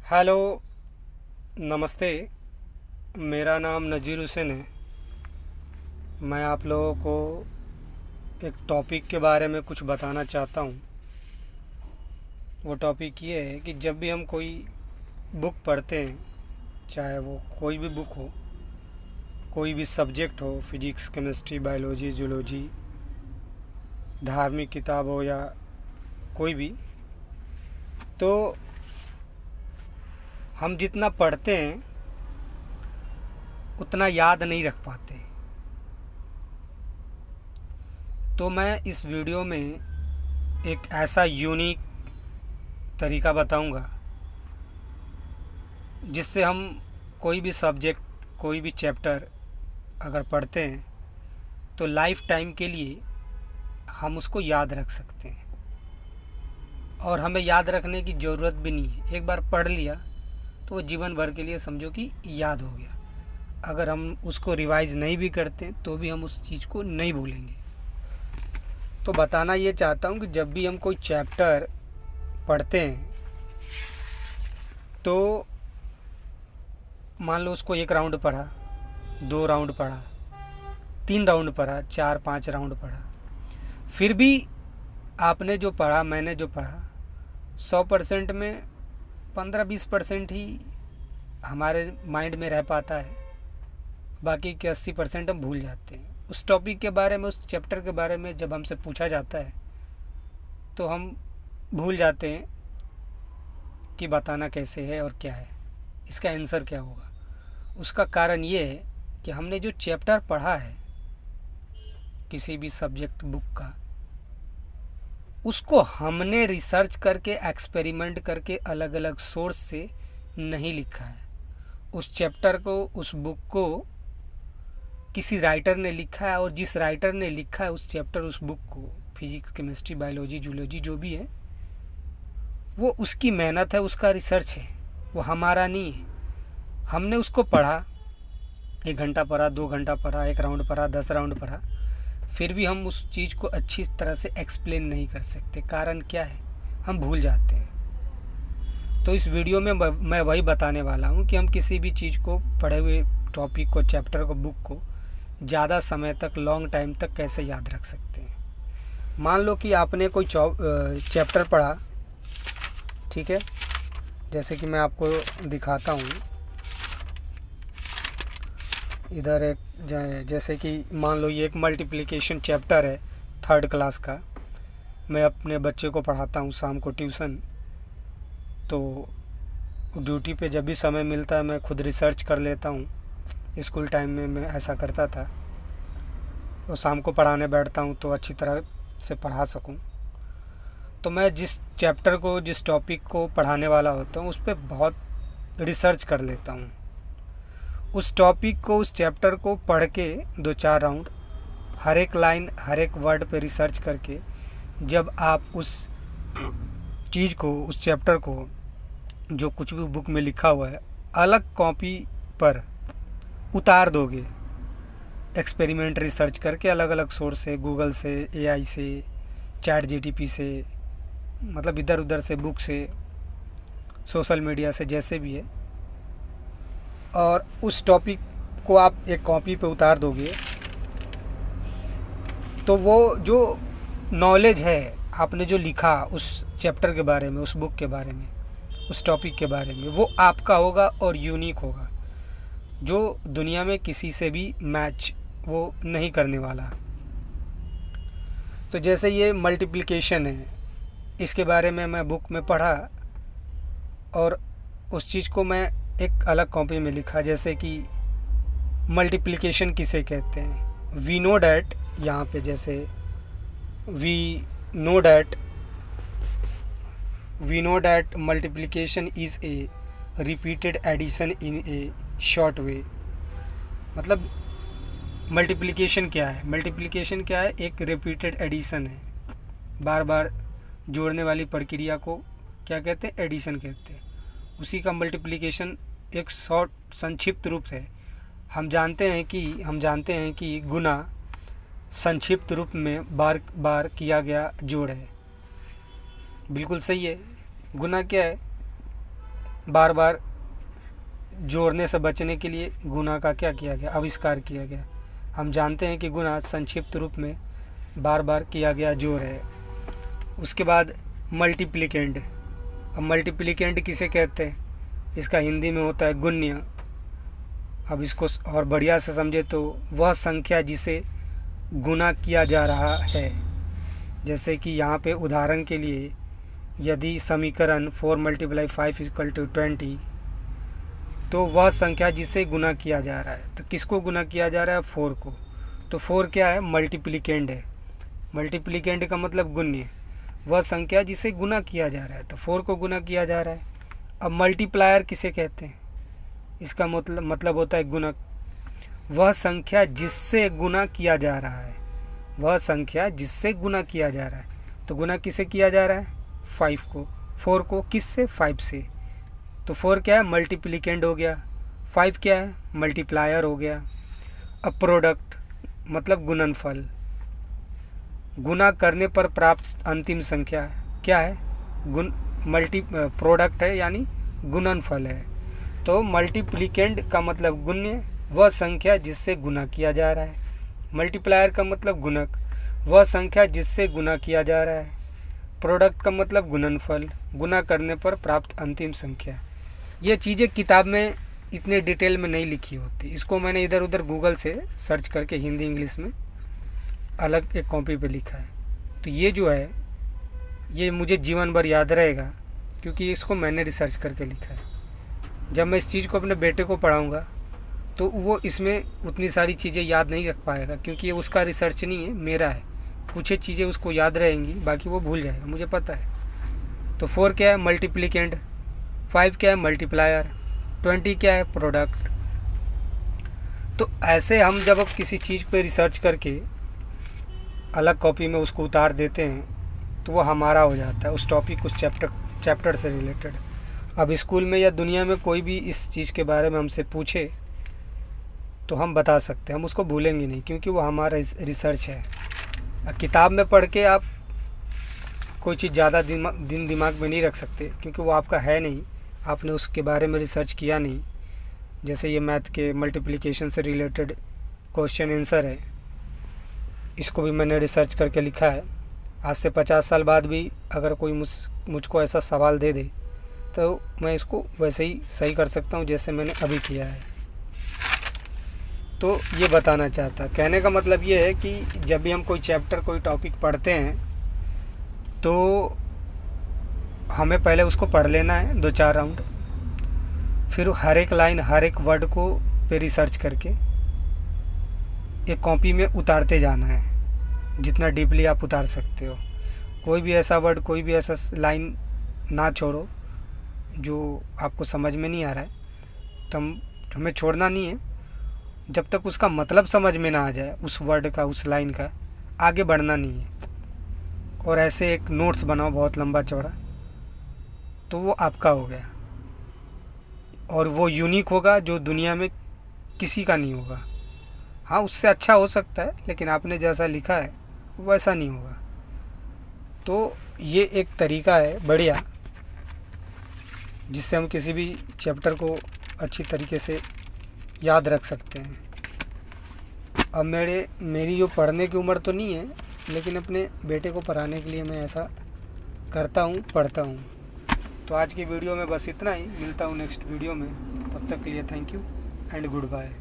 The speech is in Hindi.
हेलो, नमस्ते। मेरा नाम नज़ीर हुसैन है। मैं आप लोगों को एक टॉपिक के बारे में कुछ बताना चाहता हूँ। वो टॉपिक ये है कि जब भी हम कोई बुक पढ़ते हैं, चाहे वो कोई भी बुक हो, कोई भी सब्जेक्ट हो, फिजिक्स, केमिस्ट्री, बायोलॉजी, जूलॉजी, धार्मिक किताब हो या कोई भी, तो हम जितना पढ़ते हैं उतना याद नहीं रख पाते। तो मैं इस वीडियो में एक ऐसा यूनिक तरीका बताऊंगा जिससे हम कोई भी सब्जेक्ट, कोई भी चैप्टर अगर पढ़ते हैं तो लाइफ टाइम के लिए हम उसको याद रख सकते हैं। और हमें याद रखने की ज़रूरत भी नहीं है। एक बार पढ़ लिया तो वो जीवन भर के लिए समझो कि याद हो गया। अगर हम उसको रिवाइज नहीं भी करते तो भी हम उस चीज़ को नहीं भूलेंगे। तो बताना ये चाहता हूँ कि जब भी हम कोई चैप्टर पढ़ते हैं तो मान लो उसको एक राउंड पढ़ा, दो राउंड पढ़ा, तीन राउंड पढ़ा, चार पाँच राउंड पढ़ा, फिर भी आपने जो पढ़ा, मैंने जो पढ़ा, 100% में 15-20% ही हमारे माइंड में रह पाता है। बाकी के 80% हम भूल जाते हैं। उस टॉपिक के बारे में, उस चैप्टर के बारे में जब हमसे पूछा जाता है तो हम भूल जाते हैं कि बताना कैसे है और क्या है, इसका आंसर क्या होगा। उसका कारण ये है कि हमने जो चैप्टर पढ़ा है किसी भी सब्जेक्ट बुक का, उसको हमने रिसर्च करके, एक्सपेरिमेंट करके, अलग अलग सोर्स से नहीं लिखा है। उस चैप्टर को, उस बुक को किसी राइटर ने लिखा है, और जिस राइटर ने लिखा है उस चैप्टर, उस बुक को, फिजिक्स, केमिस्ट्री, बायोलॉजी, जूलॉजी जो भी है, वो उसकी मेहनत है, उसका रिसर्च है, वो हमारा नहीं है। हमने उसको पढ़ा, 1 घंटा पढ़ा, 2 घंटा पढ़ा, 1 राउंड पढ़ा, 10 राउंड पढ़ा, फिर भी हम उस चीज़ को अच्छी तरह से एक्सप्लेन नहीं कर सकते। कारण क्या है? हम भूल जाते हैं। तो इस वीडियो में मैं वही बताने वाला हूँ कि हम किसी भी चीज़ को, पढ़े हुए टॉपिक को, चैप्टर को, बुक को ज़्यादा समय तक, लॉन्ग टाइम तक कैसे याद रख सकते हैं। मान लो कि आपने कोई चैप्टर पढ़ा, ठीक है, जैसे कि मैं आपको दिखाता हूँ इधर एक, जैसे कि मान लो ये एक मल्टीप्लिकेशन चैप्टर है, 3rd क्लास का। मैं अपने बच्चे को पढ़ाता हूँ शाम को ट्यूशन। तो ड्यूटी पे जब भी समय मिलता है मैं खुद रिसर्च कर लेता हूँ। स्कूल टाइम में मैं ऐसा करता था। तो शाम को पढ़ाने बैठता हूँ तो अच्छी तरह से पढ़ा सकूँ। तो मैं जिस चैप्टर को, जिस टॉपिक को पढ़ाने वाला होता हूँ उस पर बहुत रिसर्च कर लेता हूँ। उस टॉपिक को, उस चैप्टर को पढ़ के 2-4 राउंड, हर एक लाइन, हर एक वर्ड पे रिसर्च करके, जब आप उस चीज़ को, उस चैप्टर को, जो कुछ भी बुक में लिखा हुआ है, अलग कॉपी पर उतार दोगे, एक्सपेरिमेंट रिसर्च करके, अलग अलग सोर्स से, गूगल से, एआई से, चैट जीटीपी से, मतलब इधर उधर से, बुक से, सोशल मीडिया से, जैसे भी है, और उस टॉपिक को आप एक कॉपी पे उतार दोगे तो वो जो नॉलेज है, आपने जो लिखा उस चैप्टर के बारे में, उस बुक के बारे में, उस टॉपिक के बारे में, वो आपका होगा और यूनिक होगा, जो दुनिया में किसी से भी मैच वो नहीं करने वाला। तो जैसे ये मल्टीप्लिकेशन है, इसके बारे में मैं बुक में पढ़ा और उस चीज़ को मैं एक अलग कॉपी में लिखा। जैसे कि मल्टीप्लिकेशन किसे कहते हैं, वी नो डैट, यहाँ पे जैसे we know that multiplication is a repeated addition in a short way. मतलब मल्टीप्लिकेशन क्या है? मल्टीप्लिकेशन क्या है? एक रिपीटेड एडिशन है। बार बार जोड़ने वाली प्रक्रिया को क्या कहते हैं? एडिशन कहते हैं। उसी का मल्टीप्लिकेशन एक शॉर्ट, संक्षिप्त रूप है। हम जानते हैं कि गुना संक्षिप्त रूप में बार बार किया गया जोड़ है। बिल्कुल सही है। गुना क्या है? बार बार जोड़ने से बचने के लिए गुना का क्या किया गया, आविष्कार किया गया। हम जानते हैं कि गुना संक्षिप्त रूप में बार बार किया गया जोड़ है। उसके बाद मल्टीप्लिकेंड। अब मल्टीप्लिकेंड किसे कहते हैं, इसका हिंदी में होता है गुण्य। अब इसको और बढ़िया से समझे तो वह संख्या जिसे गुना किया जा रहा है। जैसे कि यहाँ पे उदाहरण के लिए यदि समीकरण 4 × 5 = 20, तो वह संख्या जिसे गुना किया जा रहा है, तो किसको गुना किया जा रहा है, 4 को। तो 4 क्या है, मल्टीप्लिकेंड है। मल्टीप्लिकेंड का मतलब गुण्य, वह संख्या जिसे गुना किया जा रहा है, तो 4 को गुना किया जा रहा है। अब मल्टीप्लायर किसे कहते हैं, इसका मतलब होता है गुणक। वह संख्या जिससे गुना किया जा रहा है, वह संख्या जिससे गुना किया जा रहा है। तो गुना किसे किया जा रहा है, 5 को। 4 को किससे, 5 से। तो 4 क्या है, मल्टीप्लिकेंड हो गया। 5 क्या है, मल्टीप्लायर हो गया। अब प्रोडक्ट मतलब गुणनफल, गुना करने पर प्राप्त अंतिम संख्या क्या है, प्रोडक्ट है, यानी गुणनफल है। तो मल्टीप्लिकेंड का मतलब गुण्य, वह संख्या जिससे गुना किया जा रहा है। मल्टीप्लायर का मतलब गुणक, वह संख्या जिससे गुना किया जा रहा है। प्रोडक्ट का मतलब गुणनफल, गुना करने पर प्राप्त अंतिम संख्या। ये चीज़ें किताब में इतने डिटेल में नहीं लिखी होती, इसको मैंने इधर उधर गूगल से सर्च करके हिंदी इंग्लिश में अलग एक कॉपी पे लिखा है। तो ये जो है ये मुझे जीवन भर याद रहेगा, क्योंकि इसको मैंने रिसर्च करके लिखा है। जब मैं इस चीज़ को अपने बेटे को पढ़ाऊँगा तो वो इसमें उतनी सारी चीज़ें याद नहीं रख पाएगा, क्योंकि ये उसका रिसर्च नहीं है, मेरा है। कुछ चीज़ें उसको याद रहेंगी, बाकी वो भूल जाएगा, मुझे पता है। तो 4 क्या है, मल्टीप्लिकेंड। 5 क्या है, मल्टीप्लायर। 20 क्या है, प्रोडक्ट। तो ऐसे हम जब अब किसी चीज़ पे रिसर्च करके अलग कॉपी में उसको उतार देते हैं तो वो हमारा हो जाता है, उस टॉपिक, उस चैप्टर से रिलेटेड। अब स्कूल में या दुनिया में कोई भी इस चीज़ के बारे में हमसे पूछे तो हम बता सकते हैं, हम उसको भूलेंगे नहीं, क्योंकि वो हमारा रिसर्च है। अब किताब में पढ़ के आप कोई चीज़ ज़्यादा दिमाग में नहीं रख सकते, क्योंकि वो आपका है नहीं, आपने उसके बारे में रिसर्च किया नहीं। जैसे ये मैथ के मल्टीप्लिकेशन से रिलेटेड क्वेश्चन आंसर है, इसको भी मैंने रिसर्च करके लिखा है। आज से 50 साल बाद भी अगर कोई मुझको ऐसा सवाल दे दे तो मैं इसको वैसे ही सही कर सकता हूँ जैसे मैंने अभी किया है। तो ये बताना चाहता, कहने का मतलब ये है कि जब भी हम कोई चैप्टर, कोई टॉपिक पढ़ते हैं तो हमें पहले उसको पढ़ लेना है 2-4 राउंड, फिर हर एक लाइन, हर एक वर्ड को पे रिसर्च करके एक कॉपी में उतारते जाना है, जितना डीपली आप उतार सकते हो। कोई भी ऐसा वर्ड, कोई भी ऐसा लाइन ना छोड़ो जो आपको समझ में नहीं आ रहा है। तो हमें छोड़ना नहीं है, जब तक उसका मतलब समझ में ना आ जाए, उस वर्ड का, उस लाइन का, आगे बढ़ना नहीं है। और ऐसे एक नोट्स बनाओ बहुत लंबा चौड़ा, तो वो आपका हो गया, और वो यूनिक होगा, जो दुनिया में किसी का नहीं होगा। हाँ, उससे अच्छा हो सकता है, लेकिन आपने जैसा लिखा है वैसा नहीं होगा। तो ये एक तरीका है बढ़िया, जिससे हम किसी भी चैप्टर को अच्छी तरीके से याद रख सकते हैं। अब मेरी जो पढ़ने की उम्र तो नहीं है, लेकिन अपने बेटे को पढ़ाने के लिए मैं ऐसा करता हूँ, पढ़ता हूँ। तो आज की वीडियो में बस इतना ही, मिलता हूँ नेक्स्ट वीडियो में। तब तक के लिए thank you and good bye.